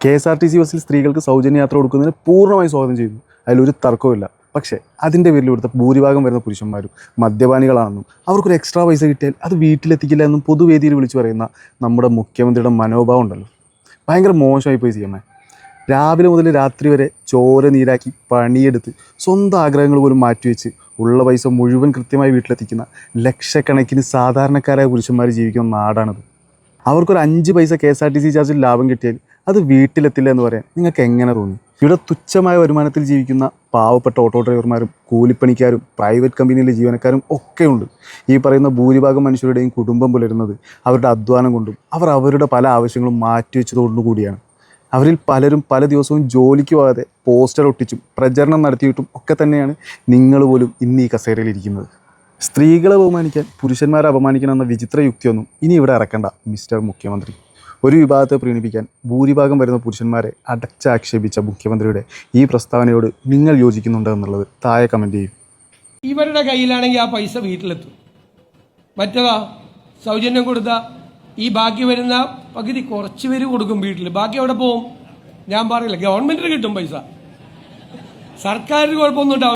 KSRTC ബസ്സിൽ സ്ത്രീകൾക്ക് സൗജന്യ യാത്ര കൊടുക്കുന്നതിന് പൂർണ്ണമായി സ്വാഗതം ചെയ്യുന്നു. അതിലൊരു തർക്കവുമില്ല. പക്ഷേ അതിൻ്റെ പേരിൽ ഇവിടുത്തെ ഭൂരിഭാഗം വരുന്ന പുരുഷന്മാരും മദ്യപാനികളാണെന്നും അവർക്കൊരു എക്സ്ട്രാ പൈസ കിട്ടിയാൽ അത് വീട്ടിലെത്തിക്കില്ല എന്നും പൊതുവേദിയിൽ വിളിച്ചു പറയുന്ന നമ്മുടെ മുഖ്യമന്ത്രിയുടെ മനോഭാവം ഉണ്ടല്ലോ, ഭയങ്കര മോശമായി പോയി CM. രാവിലെ മുതൽ രാത്രി വരെ ചോര നീരാക്കി പണിയെടുത്ത് സ്വന്തം ആഗ്രഹങ്ങൾ പോലും മാറ്റിവെച്ച് ഉള്ള പൈസ മുഴുവൻ കൃത്യമായി വീട്ടിലെത്തിക്കുന്ന ലക്ഷക്കണക്കിന് സാധാരണക്കാരായ പുരുഷന്മാർ ജീവിക്കുന്ന നാടാണത്. അവർക്കൊരു 5 പൈസ KSRTC ചാർജിൽ ലാഭം കിട്ടിയാൽ അത് വീട്ടിലെത്തില്ല എന്ന് പറയാൻ നിങ്ങൾക്ക് എങ്ങനെ തോന്നി? ഇവിടെ തുച്ഛമായ വരുമാനത്തിൽ ജീവിക്കുന്ന പാവപ്പെട്ട ഓട്ടോ ഡ്രൈവർമാരും കൂലിപ്പണിക്കാരും പ്രൈവറ്റ് കമ്പനിയിലെ ജീവനക്കാരും ഒക്കെയുണ്ട്. ഈ പറയുന്ന ഭൂരിഭാഗം മനുഷ്യരുടെയും കുടുംബം പുലരുന്നത് അവരുടെ അധ്വാനം കൊണ്ടും അവരുടെ പല ആവശ്യങ്ങളും മാറ്റിവെച്ചതുകൊണ്ടും കൂടിയാണ്. അവരിൽ പലരും പല ദിവസവും ജോലിക്ക് പോകാതെ പോസ്റ്റർ ഒട്ടിച്ചും പ്രചരണം നടത്തിയിട്ടും ഒക്കെ തന്നെയാണ് നിങ്ങൾ പോലും ഇന്ന് ഈ കസേരയിലിരിക്കുന്നത്. സ്ത്രീകളെ ബഹുമാനിക്കാൻ പുരുഷന്മാരെ അപമാനിക്കണം എന്ന വിചിത്ര യുക്തിയൊന്നും ഇനി ഇവിടെ ഇറക്കണ്ട മിസ്റ്റർ മുഖ്യമന്ത്രി. ഒരു വിഭാഗത്തെ പ്രീണിപ്പിക്കാൻ ഭൂരിഭാഗം വരുന്ന പുരുഷന്മാരെ അടച്ചാക്ഷേപിച്ച മുഖ്യമന്ത്രിയുടെ ഈ പ്രസ്താവനയോട് നിങ്ങൾ യോജിക്കുന്നുണ്ടോ എന്നുള്ളത് താഴെ കമൻറ്റ് ചെയ്യും. ഇവരുടെ കയ്യിലാണെങ്കിൽ ആ പൈസ വീട്ടിലെത്തും. മറ്റേതാ സൗജന്യം കൊടുത്ത ഈ ബാക്കി വരുന്ന പകുതി കുറച്ച് പേര് കൊടുക്കും വീട്ടിൽ, ബാക്കി എവിടെ പോവും? ഞാൻ പറയില്ല, ഗവൺമെന്റിന് കിട്ടും പൈസ, സർക്കാരിന് കുഴപ്പമൊന്നും ഉണ്ടാവും.